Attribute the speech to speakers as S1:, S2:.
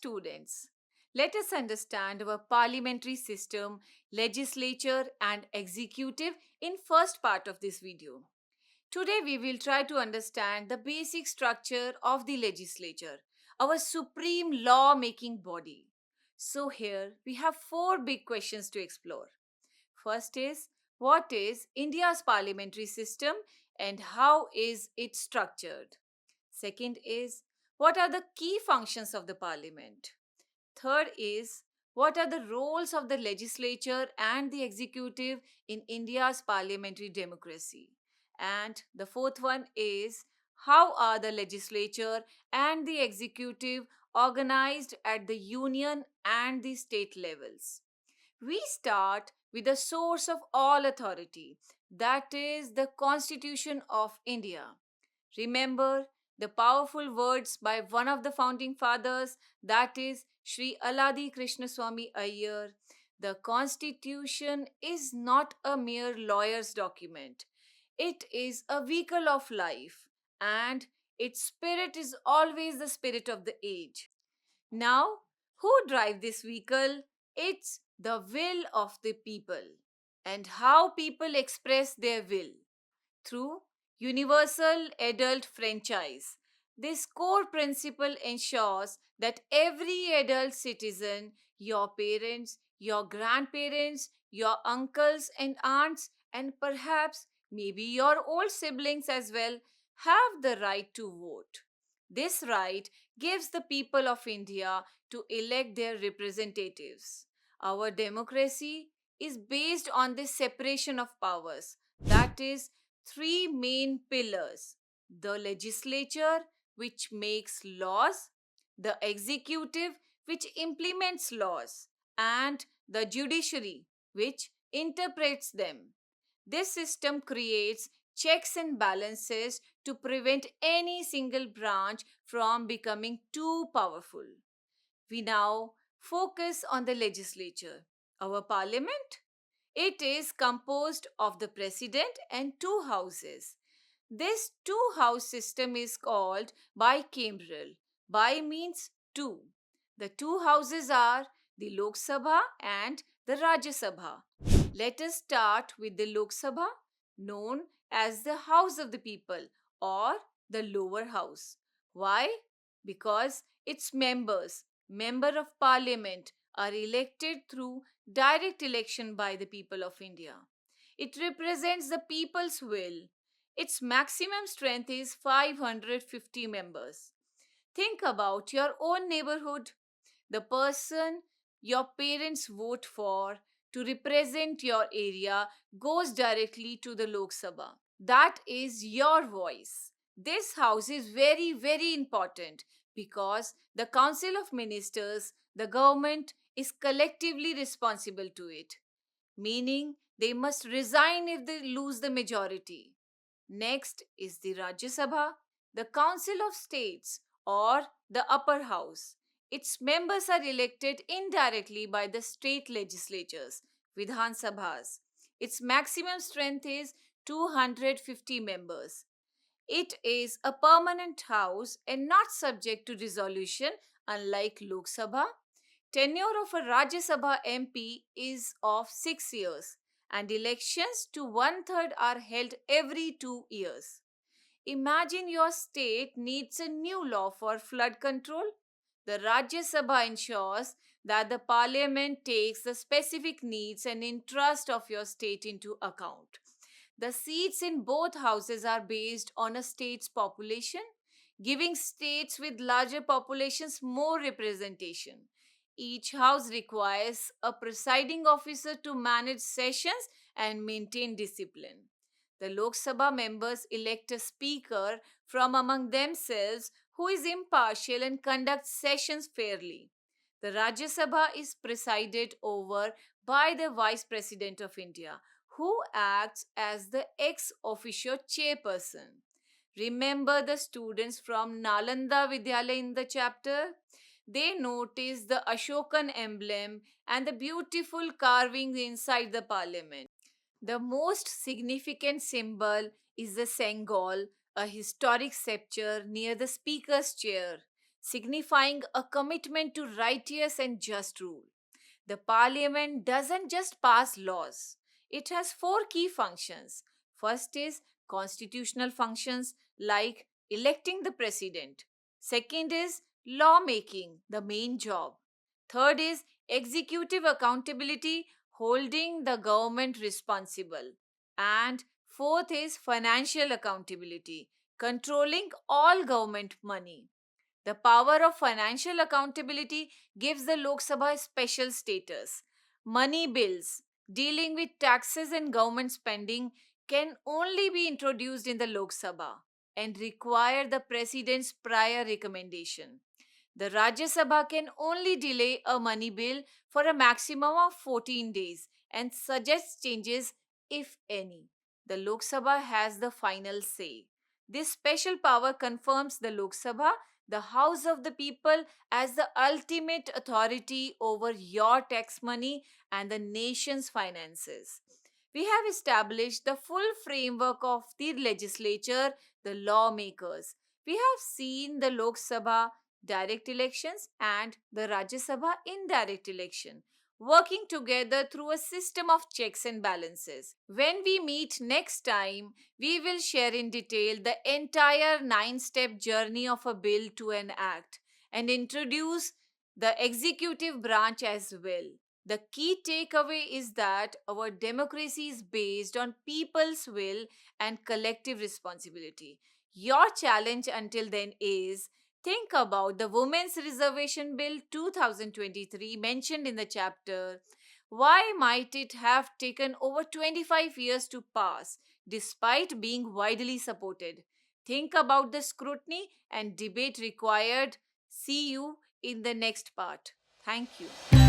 S1: students, let us understand our parliamentary system, legislature and executive in first part of this video. Today we will try to understand the basic structure of the legislature, our supreme law-making body. So here we have four big questions to explore. First is, what is India's parliamentary system and how is it structured? Second is, what are the key functions of the parliament? Third is, what are the roles of the legislature and the executive in India's parliamentary democracy? And the fourth one is, how are the legislature and the executive organized at the union and the state levels? We start with the source of all authority, that is the Constitution of India. Remember the powerful words by one of the founding fathers, that is Sri Aladi Krishnaswamy Iyer. The Constitution is not a mere lawyer's document. It is a vehicle of life, and its spirit is always the spirit of the age. Now, who drive this vehicle? It's the will of the people. And how people express their will? Through universal adult franchise. This core principle ensures that every adult citizen, your parents, your grandparents, your uncles and aunts, and perhaps maybe your old siblings as well, have the right to vote. This right gives the people of India to elect their representatives. Our democracy is based on this separation of powers, that is, three main pillars: the legislature, which makes laws, the executive, which implements laws, and the judiciary, which interprets them. This system creates checks and balances to prevent any single branch from becoming too powerful. We now focus on the legislature, our parliament. It is composed of the president and two houses. This two-house system is called bicameral. Bi means two. The two houses are the Lok Sabha and the Rajya Sabha. Let us start with the Lok Sabha, known as the House of the People or the lower house. Why? Because its members, member of parliament, are elected through direct election by the people of India. It represents the people's will. Its maximum strength is 550 members. Think about your own neighborhood. The person your parents vote for to represent your area goes directly to the Lok Sabha. That is your voice. This house is very, very important because the Council of Ministers, the government, is collectively responsible to it, meaning they must resign if they lose the majority. Next is the Rajya Sabha, the Council of States or the upper house. Its members are elected indirectly by the state legislatures, Vidhan Sabhas. Its maximum strength is 250 members. It is a permanent house and not subject to dissolution, unlike Lok Sabha. Tenure of a Rajya Sabha MP is of 6 years, and elections to one-third are held every 2 years. Imagine your state needs a new law for flood control. The Rajya Sabha ensures that the parliament takes the specific needs and interest of your state into account. The seats in both houses are based on a state's population, giving states with larger populations more representation. Each house requires a presiding officer to manage sessions and maintain discipline. The Lok Sabha members elect a speaker from among themselves who is impartial and conducts sessions fairly. The Rajya Sabha is presided over by the Vice President of India, who acts as the ex officio chairperson. Remember the students from Nalanda Vidyalaya in the chapter? They noticed the Ashokan emblem and the beautiful carving inside the parliament. The most significant symbol is the Sengol, a historic scepter near the speaker's chair. signifying a commitment to righteous and just rule. The parliament doesn't just pass laws, it has four key functions. First is constitutional functions like electing the president. Second is lawmaking, the main job. Third is executive accountability, holding the government responsible. And fourth is financial accountability, controlling all government money. The power of financial accountability gives the Lok Sabha a special status. Money bills dealing with taxes and government spending can only be introduced in the Lok Sabha and require the president's prior recommendation. The Rajya Sabha can only delay a money bill for a maximum of 14 days and suggest changes if any. The Lok Sabha has the final say. This special power confirms the Lok Sabha, the House of the People, as the ultimate authority over your tax money and the nation's finances. We have established the full framework of the legislature, the lawmakers. We have seen the Lok Sabha direct elections and the Rajya Sabha indirect election, working together through a system of checks and balances. When we meet next time, we will share in detail the entire 9 step journey of a bill to an act and introduce the executive branch as well. The key takeaway is that our democracy is based on people's will and collective responsibility. Your challenge until then is think about the Women's Reservation Bill 2023 mentioned in the chapter. Why might it have taken over 25 years to pass despite being widely supported? Think about the scrutiny and debate required. See you in the next part. Thank you.